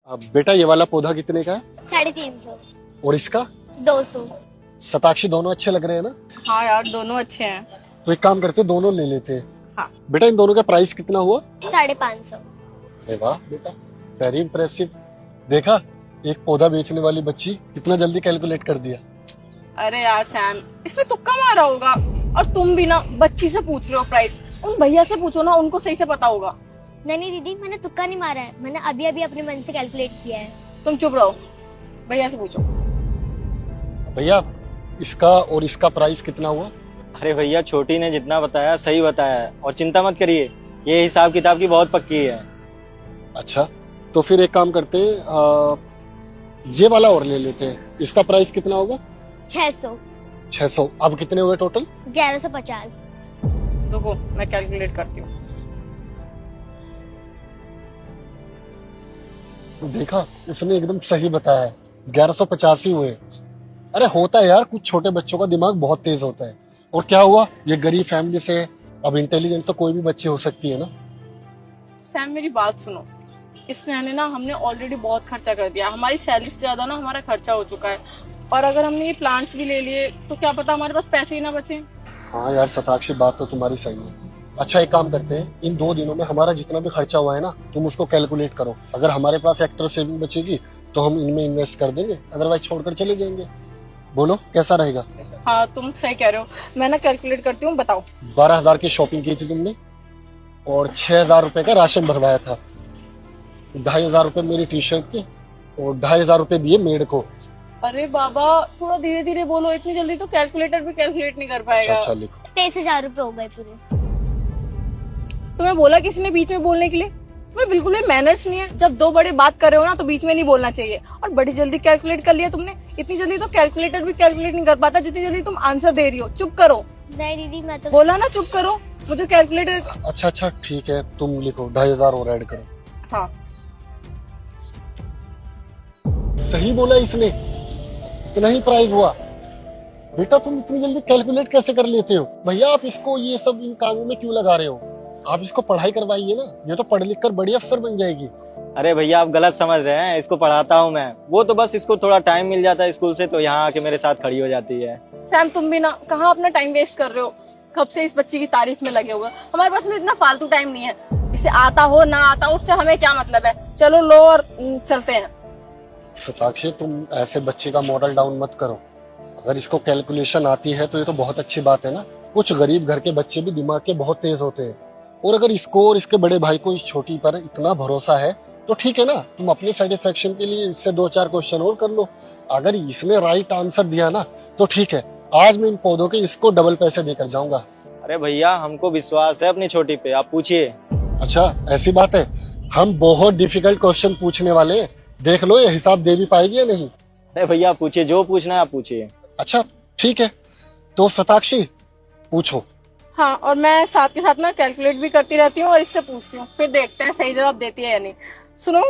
अब बेटा ये वाला पौधा कितने का है? 350। और इसका? 200। शताक्षी दोनों अच्छे लग रहे हैं ना? हाँ यार दोनों अच्छे हैं। तो एक काम करते दोनों ले लेते हैं। हाँ। बेटा इन दोनों का प्राइस कितना हुआ? 550। अरे वाह बेटा, वेरी इम्प्रेसिव। देखा, एक पौधा बेचने वाली बच्ची कितना जल्दी कैलकुलेट कर दिया। अरे यार सैम, इसने तुक्का मारा होगा। और तुम भी ना बच्ची से पूछ रहे हो प्राइस, उन भैया से पूछो ना, उनको सही से पता होगा। नहीं दीदी, मैंने तुक्का नहीं मारा है, मैंने अभी अभी अपने मन से कैलकुलेट किया है। तुम चुप रहो, भैया से पूछो। भैया इसका और इसका प्राइस कितना हुआ? अरे भैया, छोटी ने जितना बताया सही बताया है, और चिंता मत करिए, ये हिसाब किताब की बहुत पक्की है। अच्छा, तो फिर एक काम करते हैं, ये वाला और ले लेते हैं। इसका प्राइस कितना होगा? 600। 600। अब कितने हुए टोटल? 1150। रुको मैं कैलकुलेट करती हूँ। देखा, उसने एकदम सही बताया है, 1150 ही हुए। अरे होता है यार, कुछ छोटे बच्चों का दिमाग बहुत तेज होता है। और क्या हुआ, ये गरीब फैमिली से, अब इंटेलिजेंट तो कोई भी बच्ची हो सकती है ना। सैम मेरी बात सुनो, इस महीने ना हमने ऑलरेडी बहुत खर्चा कर दिया, हमारी सैलरी से ज्यादा ना हमारा खर्चा हो चुका है। और अगर हमने ये प्लांट्स भी ले लिए तो क्या पता हमारे पास पैसे ही ना बचे। हाँ यार शताक्षी, बात तो तुम्हारी सही है। अच्छा एक काम करते हैं, इन 2 दिनों में हमारा जितना भी खर्चा हुआ है ना, तुम उसको कैलकुलेट करो। अगर हमारे पास एक्स्ट्रा सेविंग बचेगी तो हम इनमें इन्वेस्ट कर देंगे, अदरवाइज छोड़कर चले जाएंगे। बोलो कैसा रहेगा? हाँ तुम सही कह रहे हो, मैं ना कैलकुलेट करती हूँ, बताओ। 12,000 की शॉपिंग की थी तुमने, और 6,000 रुपए का राशन भरवाया था। 2,500 रुपए मेरी टी शर्ट के, और 2,500 रुपए दिए मेड को। अरे बाबा थोड़ा धीरे धीरे बोलो, इतनी जल्दी तो कैलकुलेटर भी कैलकुलेट नहीं कर अच्छा पाएगा। अच्छा लिखो। 23,000 रुपए हो गए पूरे। तुम्हें बोला किसी ने बीच में बोलने के लिए? तुम्हें बिल्कुल भी मैनर्स नहीं है। जब दो बड़े बात कर रहे हो ना तो बीच में नहीं बोलना चाहिए। और बड़ी जल्दी कैलकुलेट कर लिया तुमने। इतनी जल्दी तो कैलकुलेटर भी कैलकुलेट नहीं कर पाता जितनी जल्दी तुम आंसर दे रही हो। चुप करो। नहीं दीदी, मैं तो बोला ना चुप करो, मुझे कैलकुलेटर। अच्छा अच्छा ठीक है, तुम लिखो 2,500 और ऐड करो। हाँ सही बोला इसने, इतना ही प्राइस हुआ। बेटा तुम इतनी जल्दी कैलकुलेट कैसे कर लेते हो? भैया आप इसको ये सब इन कामों में क्यों लगा रहे हो? आप इसको पढ़ाई करवाइए ना, ये तो पढ़ लिख कर बड़ी अफसर बन जाएगी। अरे भैया आप गलत समझ रहे हैं, इसको पढ़ाता हूँ मैं। वो तो बस इसको थोड़ा टाइम मिल जाता है स्कूल से, तो यहाँ आके मेरे साथ खड़ी हो जाती है। सैम तुम भी ना कहाँ अपना टाइम वेस्ट कर रहे हो, कब से इस बच्ची की तारीफ में लगे हुए। हमारे पास में इतना फालतू टाइम नहीं है। इसे आता हो ना आता हो उससे हमें क्या मतलब है। चलो लो और चलते हैं। शताक्षी तुम ऐसे बच्चे का मॉडल डाउन मत करो। अगर इसको कैलकुलेशन आती है तो ये तो बहुत अच्छी बात है ना। कुछ गरीब घर के बच्चे भी दिमाग के बहुत तेज होते हैं। और अगर इसको और इसके बड़े भाई को इस छोटी पर इतना भरोसा है तो ठीक है ना, तुम अपने सेटिस्फेक्शन के लिए इससे 2-4 क्वेश्चन और कर लो। अगर इसने राइट आंसर दिया ना तो ठीक है, आज मैं इन पौधों के इसको डबल पैसे देकर जाऊंगा। अरे भैया हमको विश्वास है अपनी छोटी पे, आप पूछिए। अच्छा ऐसी बात है, हम बहुत डिफिकल्ट क्वेश्चन पूछने वाले हैं। देख लो ये हिसाब दे भी पाएगी या नहीं। अरे भैया पूछिए, जो पूछना है आप पूछिए। अच्छा ठीक है, तो शताक्षी पूछो। हाँ, और मैं साथ के साथ ना कैलकुलेट भी करती रहती हूँ और इससे पूछती हूँ, फिर देखते हैं सही जवाब देती है या नहीं। सुनो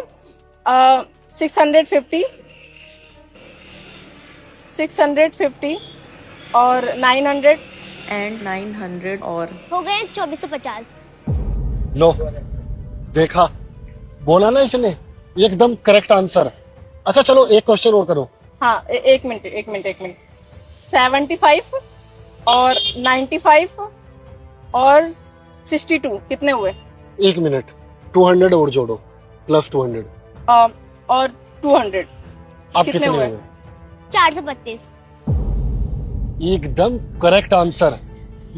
650 और 900 एंड 900 और हो गए 2450। लो देखा, बोला ना इसने, एकदम करेक्ट आंसर। अच्छा चलो एक क्वेश्चन और करो। हाँ एक मिनट 75 और 95 और 62 कितने हुए? 1 मिनट, 200 और जोड़ो, प्लस 200। और 200 अब कितने कितने हुए? हुए? 432। एकदम करेक्ट आंसर।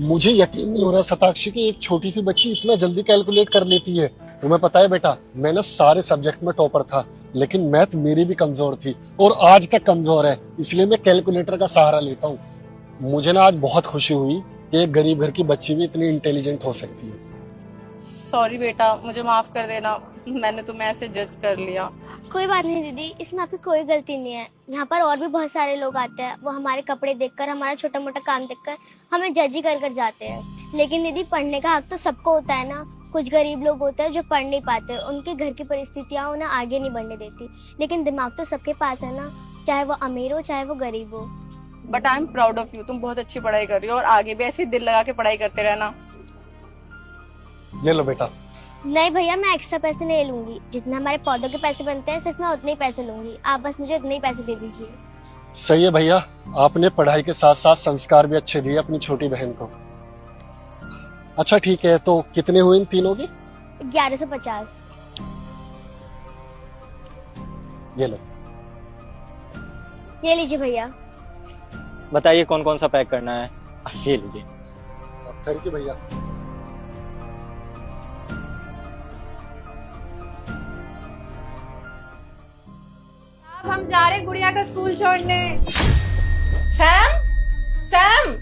मुझे यकीन नहीं हो रहा शताक्षी की एक छोटी सी बच्ची इतना जल्दी कैलकुलेट कर लेती है। तुम्हें पता है बेटा, मैं ना सारे सब्जेक्ट में टॉपर था, लेकिन मैथ मेरी भी कमजोर थी और आज तक कमजोर है, इसलिए मैं कैलकुलेटर का सहारा लेता हूँ। मुझे ना आज बहुत खुशी हुई कि एक गरीब घर की बच्ची भी इतनी इंटेलिजेंट हो सकती है। सॉरी बेटा, मुझे माफ कर देना, मैंने तुम्हें ऐसे जज कर लिया। कोई बात नहीं दीदी, इसमें आपकी कोई गलती नहीं है। यहाँ पर और भी बहुत सारे लोग आते हैं, वो हमारे कपड़े देखकर, हमारा छोटा मोटा काम देखकर हमें जज ही कर जाते हैं। लेकिन दीदी पढ़ने का हक तो सबको होता है ना। कुछ गरीब लोग होते हैं जो पढ़ नहीं पाते, उनके घर की परिस्थितियाँ उन्हें आगे नहीं बढ़ने देती, लेकिन दिमाग तो सबके पास है ना, चाहे वो अमीर हो चाहे वो गरीब हो। But I am proud of you, तुम बहुत अच्छी पढ़ाई कर रही हो और आगे भी ऐसे ही दिल लगा के पढ़ाई करते रहना। ले लो बेटा, नहीं भैया, मैं एक्स्ट्रा पैसे नहीं लूंगी। जितना हमारे पौधों के पैसे बनते हैं सिर्फ मैं उतने ही पैसे लूंगी। आप बस मुझे उतने ही पैसे दे दीजिए। सही है भैया, आपने पढ़ाई के साथ साथ संस्कार भी अच्छे दिए अपनी छोटी बहन को। अच्छा ठीक है, तो कितने हुए इन तीनों की? 1150। ये लो। ये लीजिए भैया। बताइए कौन कौन सा पैक करना है। ये लीजिए। थैंक यू भैया। अब हम जा रहे हैं गुड़िया का स्कूल छोड़ने। सैम, सैम,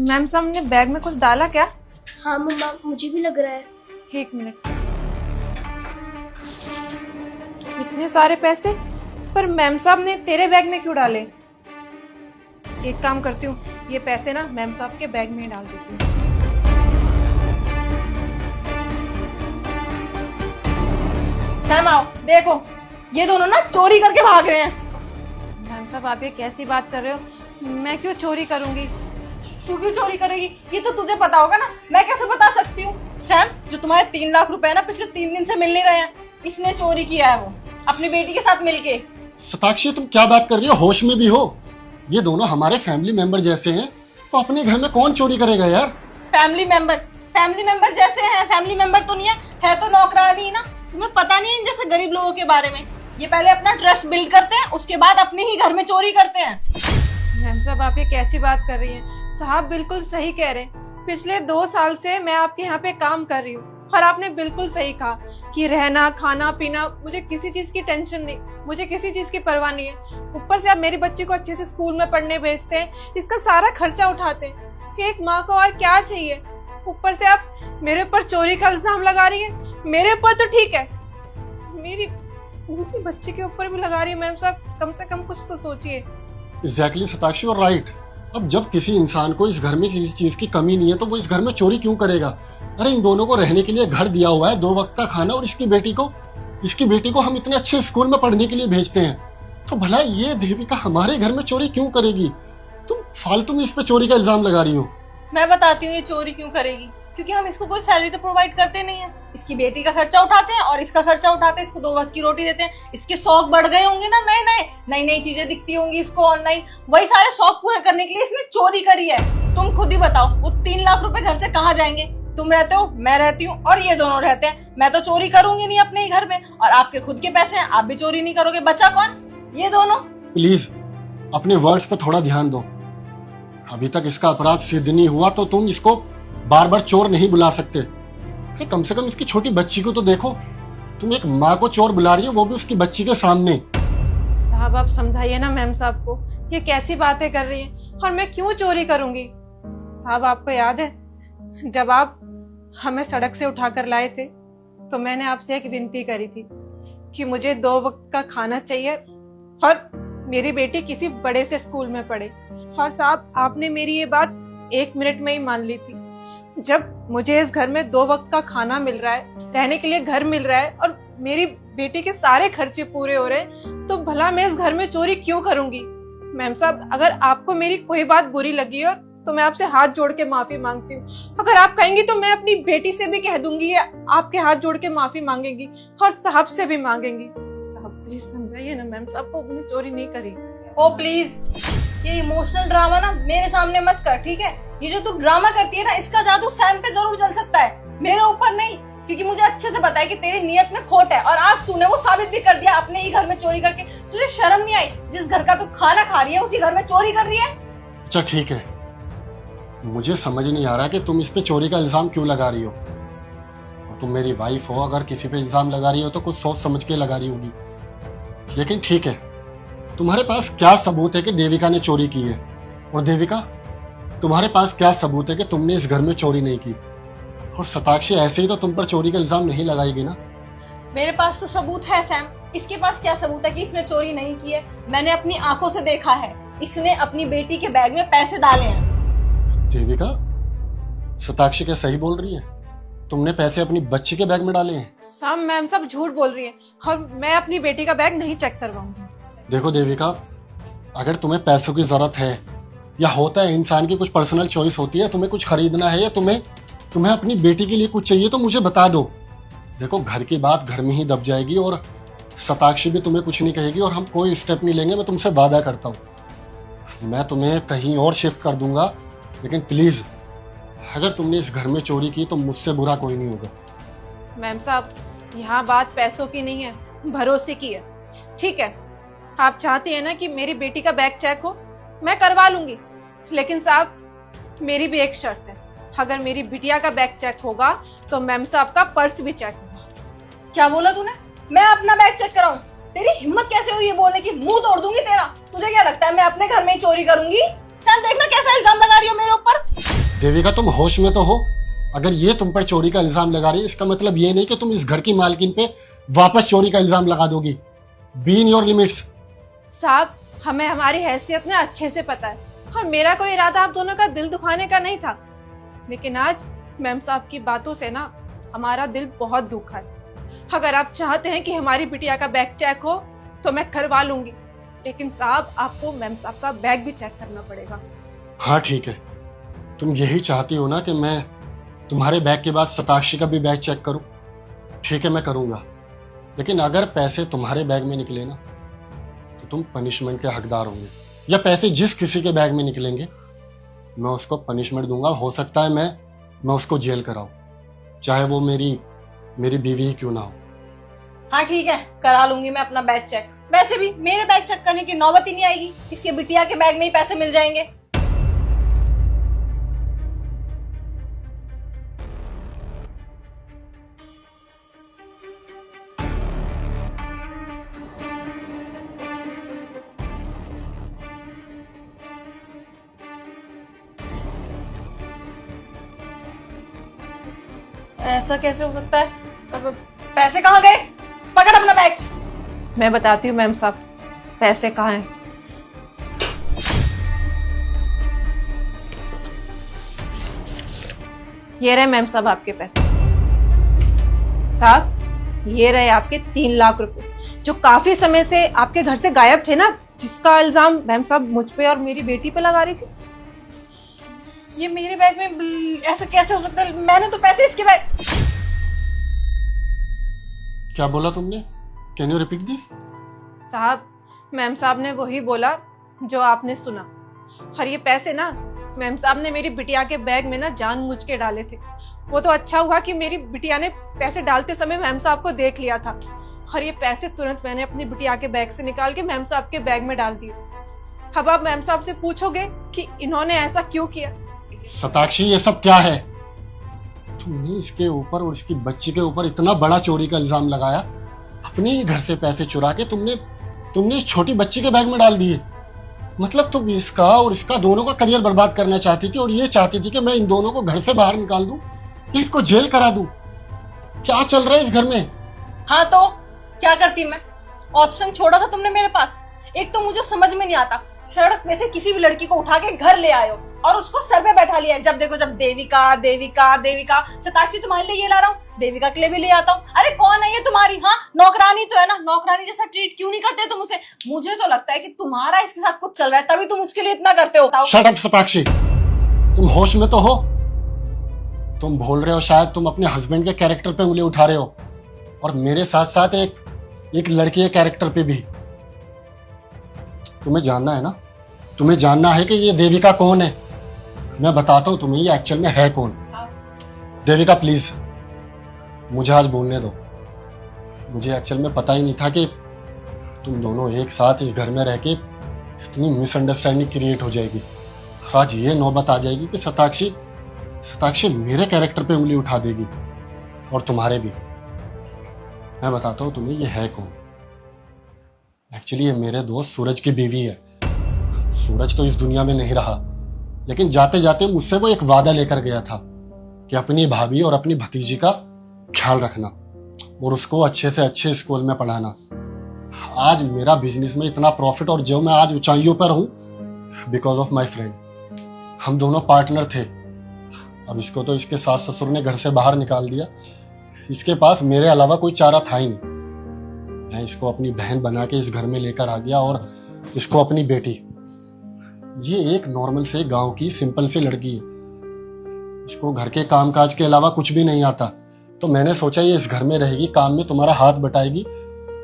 मैम साहब ने बैग में कुछ डाला क्या? हाँ मम्मा, मुझे भी लग रहा है। एक मिनट। इतने सारे पैसे, पर मैम साहब ने तेरे बैग में क्यों डाले? एक काम करती हूँ, ये पैसे ना मैम साहब के बैग में ही डाल देती हूँ। सैम आओ, देखो ये दोनों ना चोरी करके भाग रहे हैं। मैम साहब आप ये कैसी बात कर रहे हो? मैं क्यों चोरी करूंगी? तू क्यों चोरी करेगी? ये तो तुझे पता होगा ना, मैं कैसे बता सकती हूँ? सैम, जो तुम्हारे 3 लाख रुपए ना पिछले 3 दिन से मिल नहीं रहे हैं, इसने चोरी किया है, वो अपनी बेटी के साथ मिलके। सताक्षी, तुम क्या बात कर रही हो? होश में भी हो? ये दोनों हमारे फैमिली मेंबर जैसे हैं, तो अपने घर में कौन चोरी करेगा यार? फैमिली मेंबर जैसे हैं? फैमिली मेंबर तो नहीं है तो नौकरानी ना। तुम्हें पता नहीं है इन जैसे गरीब लोगों के बारे में। ये पहले अपना ट्रस्ट बिल्ड करते हैं, उसके बाद अपने ही घर में चोरी करते हैं। मैम साहब आप ये कैसी बात कर रही हैं? साहब बिल्कुल सही कह रहे हैं। पिछले 2 साल से मैं आपके यहाँ पे काम कर रही हूँ और आपने बिल्कुल सही कहा कि रहना, खाना, पीना, मुझे किसी चीज की टेंशन नहीं, मुझे किसी चीज की परवाह नहीं है। ऊपर से आप मेरी बच्ची को अच्छे से स्कूल में पढ़ने भेजते हैं, इसका सारा खर्चा उठाते हैं। एक माँ को और क्या चाहिए? ऊपर से आप मेरे ऊपर चोरी का इल्जाम लगा रही है। मेरे ऊपर तो ठीक है, मेरी सी बच्चे के ऊपर भी लगा रही है। मैम साहब कम से कम कुछ तो सोचिए। एग्जैक्टली सताक्षी, और राइट। अब जब किसी इंसान को इस घर में किसी चीज की कमी नहीं है तो वो इस घर में चोरी क्यों करेगा? अरे इन दोनों को रहने के लिए घर दिया हुआ है, 2 वक्त का खाना, और इसकी बेटी को हम इतने अच्छे स्कूल में पढ़ने के लिए भेजते हैं, तो भला ये देविका हमारे घर में चोरी क्यों करेगी? तुम फालतू में इस पे चोरी का इल्जाम लगा रही हो। मैं बताती हूँ ये चोरी क्यों करेगी, क्योंकि हम इसको कोई सैलरी तो प्रोवाइड करते नहीं है। इसकी बेटी का खर्चा उठाते हैं और इसका खर्चा उठाते हैं, इसको 2 वक्त की रोटी देते हैं। इसके शौक बढ़ गए होंगे ना, नई चीजें दिखती होंगी इसको ऑनलाइन, वही सारे शौक पूरे करने के लिए इसने चोरी करी है। तुम खुद ही बताओ, वो 3 लाख रुपए घर से कहाँ जाएंगे? तुम रहते हो, मैं रहती हूँ और ये दोनों रहते हैं। मैं तो चोरी करूंगी नहीं अपने ही घर में, और आपके खुद के पैसे हैं, आप भी चोरी नहीं करोगे। बचा कौन? ये दोनों। प्लीज अपने वर्ड्स पे थोड़ा ध्यान दो। अभी तक इसका अपराध सिद्ध नहीं हुआ तो तुम इसको बार बार चोर नहीं बुला सकते। कम से कम इसकी छोटी बच्ची को तो देखो। तुम एक माँ को चोर बुला रही हो, वो भी उसकी बच्ची के सामने। साहब आप समझाइए ना मैम साहब को, ये कैसी बातें कर रही हैं, और मैं क्यों चोरी करूंगी? साहब आपको याद है जब आप हमें सड़क से उठाकर लाए थे तो मैंने आपसे एक विनती करी थी कि मुझे 2 वक्त का खाना चाहिए और मेरी बेटी किसी बड़े से स्कूल में पढ़े। और साहब आपने मेरी ये बात 1 मिनट में ही मान ली थी। जब मुझे इस घर में 2 वक्त का खाना मिल रहा है, रहने के लिए घर मिल रहा है और मेरी बेटी के सारे खर्चे पूरे हो रहे हैं, तो भला मैं इस घर में चोरी क्यों करूंगी? मैम साहब अगर आपको मेरी कोई बात बुरी लगी हो तो मैं आपसे हाथ जोड़ के माफी मांगती हूँ। अगर आप कहेंगी तो मैं अपनी बेटी से भी कह दूंगी, आपके हाथ जोड़ के माफी मांगेंगी और साहब से भी मांगेंगी। साहब प्लीज समझाइए ना मैम साहब को, अपनी चोरी नहीं करी। ओ प्लीज, ये इमोशनल ड्रामा ना मेरे सामने मत कर, ठीक है? ये जो तू ड्रामा करती है ना, इसका जादू सैम पे जरूर चल सकता है, मेरे ऊपर नहीं, क्योंकि मुझे अच्छे से पता है कि तेरी नियत में खोट है और आज तूने वो साबित भी कर दिया अपने ही घर में चोरी करके। तुझे शर्म नहीं आई? जिस घर का तू खाना खा रही है उसी घर में चोरी कर रही है। अच्छा ठीक है, मुझे समझ नहीं आ रहा कि तुम इस पे चोरी का इल्जाम क्यों लगा रही हो। और तुम मेरी वाइफ हो, अगर किसी पे इल्जाम लगा रही हो तो कुछ सोच समझ के लगा रही होगी। लेकिन ठीक है, तुम्हारे पास क्या सबूत है कि देविका ने चोरी की है? और देविका, तुम्हारे पास क्या सबूत है कि तुमने इस घर में चोरी नहीं की? और सताक्षी ऐसे ही तो तुम पर चोरी का इल्जाम नहीं लगाएगी ना? मेरे पास तो सबूत है सैम। इसके पास क्या सबूत है कि इसने चोरी नहीं की है? मैंने अपनी आंखों से देखा है, इसने अपनी बेटी के बैग में पैसे डाले हैं। देविका, सताक्षी क्या सही बोल रही है? तुमने पैसे अपनी बच्ची के बैग में डाले हैं? साहब मैम सब झूठ बोल रही है और मैं अपनी बेटी का बैग नहीं चेक करवाऊंगी। देखो देविका, अगर तुम्हें पैसों की जरूरत है, या होता है इंसान की कुछ पर्सनल चॉइस होती है, तुम्हें कुछ खरीदना है या तुम्हें अपनी बेटी के लिए कुछ चाहिए तो मुझे बता दो। देखो, घर की बात घर में ही दब जाएगी और शताक्षी भी तुम्हें कुछ नहीं कहेगी और हम कोई स्टेप नहीं लेंगे, मैं तुमसे वादा करता हूँ। मैं तुम्हें कहीं और शिफ्ट कर दूंगा, लेकिन प्लीज अगर तुमने इस घर में चोरी की तो मुझसे बुरा कोई नहीं होगा। मैम साहब, यहाँ बात पैसों की नहीं है, भरोसे की है। ठीक है, आप चाहते हैं ना कि मेरी बेटी का बैग चेक हो, मैं करवा लूंगी, लेकिन साहब मेरी भी एक शर्त है। अगर मेरी बिटिया का बैग चेक होगा तो मैम साहब का पर्स भी चेक होगा। क्या बोला तूने? मैं अपना बैग चेक कराऊं? तेरी हिम्मत कैसे हुई ये बोलने की? मुंह तोड़ दूंगी तेरा। तुझे क्या लगता है मैं अपने घर में ही चोरी करूंगी? शायद देखना कैसा इल्जाम लगा रही हो मेरे ऊपर। देविका, तुम होश में तो हो? अगर ये तुम पर चोरी का इल्जाम लगा रही है, इसका मतलब ये नहीं कि तुम इस घर की मालकिन पे वापस चोरी का इल्जाम लगा दोगी। Be in your limits. साहब, हमें हमारी हैसियत ना अच्छे से पता है और मेरा कोई इरादा आप दोनों का दिल दुखाने का नहीं था, लेकिन आज मैम साहब की बातों से ना हमारा दिल बहुत दुखा है। अगर आप चाहते हैं कि हमारी बिटिया का बैग चेक हो तो मैं करवा लूंगी, लेकिन साहब आपको मैम साहब का बैग भी चेक करना पड़ेगा। हाँ ठीक है, तुम यही चाहती हो ना कि मैं तुम्हारे बैग के बाद शताक्षी का भी बैग चेक करूं? ठीक है, मैं करूंगा, लेकिन अगर पैसे तुम्हारे बैग में निकले ना तो तुम पनिशमेंट के हकदार होंगे, या पैसे जिस किसी के बैग में निकलेंगे मैं उसको पनिशमेंट दूंगा। हो सकता है मैं उसको जेल कराऊं, चाहे वो मेरी बीवी ही क्यों ना हो। हाँ ठीक है, करा लूंगी मैं अपना बैग चेक। वैसे भी मेरे बैग चेक करने की नौबत ही नहीं आएगी, इसके बिटिया के बैग में ही पैसे मिल जाएंगे। ऐसा कैसे हो सकता है? पैसे कहाँ गए? पकड़ अपना बैग। मैं बताती हूँ मैम साहब, पैसे कहाँ हैं। ये रहे मैम साहब आपके पैसे। साहब, ये रहे आपके 3 लाख रुपए जो काफी समय से आपके घर से गायब थे ना, जिसका इल्जाम मैम साहब मुझ पे और मेरी बेटी पे लगा रही थी। ये मेरे बैग में ऐसा कैसे हो सकता है? मैंने तो पैसे इसके बैग। क्या बोला तुमने? Can you repeat this? साहब, मैम साहब ने वही बोला जो आपने सुना, और ये पैसे ना मैम साहब ने मेरी बिटिया के बैग में ना जानबूझ के डाले थे। वो तो अच्छा हुआ कि मेरी बिटिया ने पैसे डालते समय मैम साहब को देख लिया था, और ये पैसे तुरंत मैंने अपनी बिटिया के बैग से निकाल के मैम साहब के बैग में डाल दिए। अब आप मैम साहब से पूछोगे कि इन्होंने ऐसा क्यों किया। शताक्षी, ये सब क्या है? तुमने इसके ऊपर और इसकी बच्ची के ऊपर इतना बड़ा चोरी का इल्जाम लगाया, अपने ही घर से पैसे चुरा के तुमने इस छोटी बच्ची के बैग में डाल दिए। मतलब तुम इसका और इसका दोनों का करियर बर्बाद करना चाहती थी, और ये चाहती थी कि मैं इन दोनों को घर से बाहर निकाल दूं, इनको जेल करा दूं। क्या चल रहा है इस घर में? हाँ तो क्या करती मैं? ऑप्शन छोड़ा था तुमने मेरे पास। एक तो मुझे समझ में नहीं आता, सड़क पे से किसी भी लड़की को उठा के घर ले आयो और उसको सर पे बैठा लिया। जब देखो जब देविका देविका देविका। शताक्षी तुम्हारे लिए ये ला रहा हूँ, देविका के लिए भी ले आता हूँ। अरे कौन है ये तुम्हारी? हाँ, नौकरानी तो है ना। नौकरानी जैसा ट्रीट क्यों नहीं करते तुम उसे? मुझे तो लगता है कि तुम्हारा इसके साथ कुछ चल रहा है, तभी तुम उसके लिए इतना करते हो। शट अप शताक्षी, तुम होश में तो हो? तुम भूल रहे हो शायद तुम अपने हस्बैंड के कैरेक्टर पे उंगली उठा रहे हो, और मेरे साथ साथ एक लड़की के कैरेक्टर पे भी। तुम्हें जानना है ना, तुम्हें जानना है कि ये देविका कौन है। मैं बताता हूं तुम्हें ये एक्चुअल में है कौन। देविका प्लीज मुझे आज बोलने दो। मुझे एक्चुअल में पता ही नहीं था कि तुम दोनों एक साथ इस घर में रह के इतनी मिसअंडरस्टैंडिंग क्रिएट हो जाएगी। आज ये नौबत आ जाएगी कि शताक्षी मेरे कैरेक्टर पे उंगली उठा देगी, और तुम्हारे भी। मैं बताता हूँ तुम्हें ये है कौन। एक्चुअली ये मेरे दोस्त सूरज की बीवी है। सूरज तो इस दुनिया में नहीं रहा, लेकिन जाते जाते मुझसे वो एक वादा लेकर गया था कि अपनी भाभी और अपनी भतीजी का ख्याल रखना और उसको अच्छे से अच्छे स्कूल में पढ़ाना। आज मेरा बिजनेस में इतना प्रॉफिट और जो मैं आज ऊंचाइयों पर हूं, बिकॉज ऑफ माई फ्रेंड। हम दोनों पार्टनर थे। अब इसको तो इसके सास ससुर ने घर से बाहर निकाल दिया। इसके पास मेरे अलावा कोई चारा था ही नहीं। मैं इसको अपनी बहन बना के इस घर में लेकर आ गया, और इसको अपनी बेटी। ये एक नॉर्मल से गांव की सिंपल सी लड़की है। इसको घर के कामकाज के अलावा कुछ भी नहीं आता। तो मैंने सोचा ये इस घर में रहेगी, काम में तुम्हारा हाथ बटाएगी,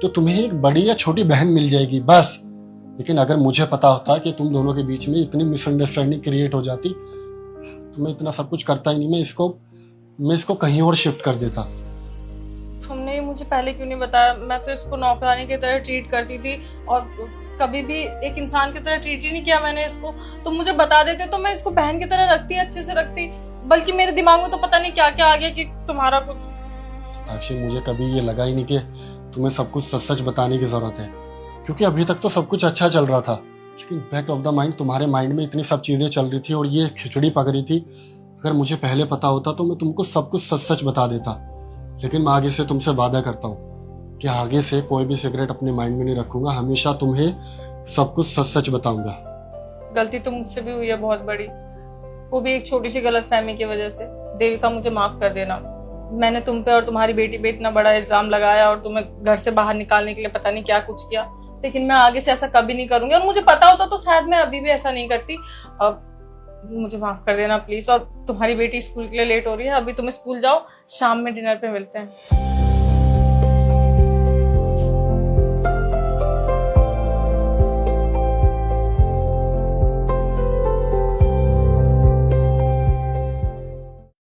तो तुम्हें एक बड़ी या छोटी बहन मिल जाएगी बस। लेकिन अगर मुझे पता होता कि तुम दोनों के बीच में इतनी मिसअंडरस्टैंडिंग क्रिएट हो जाती तो मैं इतना सब कुछ करता ही नहीं। मैं इसको कहीं और शिफ्ट कर देता। तुमने ये मुझे पहले क्यों नहीं बताया? मैं तो इसको नौकरानी की तरह ट्रीट करती थी और कभी भी एक इंसान की तरह ट्रीट ही नहीं किया मैंने इसको। तुम मुझे बता देते तो मैं इसको बहन की तरह रखती, अच्छे से रखती। बल्कि मेरे दिमाग में तो पता नहीं क्या क्या आ गया कि तुम्हारा कुछ। साक्षी, मुझे कभी ये लगा ही नहीं कि तुम्हें सब कुछ सच सच बताने की जरूरत है, क्योंकि अभी तक तो सब कुछ अच्छा चल रहा था। लेकिन बैक ऑफ द माइंड तुम्हारे माइंड में इतनी सब चीजें चल रही थी और ये खिचड़ी पक रही थी। अगर मुझे पहले पता होता तो मैं तुमको सब कुछ सच सच बता देता। लेकिन मैं आगे से तुमसे वादा करता हूँ कि आगे से कोई भी सिगरेट अपने माइंड में नहीं रखूंगा, हमेशा तुम्हें सब कुछ सच सच बताऊंगा। गलती तो मुझसे भी हुई है बहुत बड़ी, वो भी एक छोटी सी गलतफहमी की वजह से। देविका, मुझे माफ कर देना। मैंने तुम पे और तुम्हारी बेटी पे इतना बड़ा इल्जाम लगाया और तुम्हें घर से बाहर निकालने के लिए पता नहीं क्या कुछ किया, लेकिन मैं आगे से ऐसा कभी नहीं करूंगी। और मुझे पता होता तो शायद मैं अभी भी ऐसा नहीं करती। अब मुझे माफ कर देना प्लीज। और तुम्हारी बेटी स्कूल के लिए लेट हो रही है, अभी तुम स्कूल जाओ, शाम में डिनर पे मिलते हैं।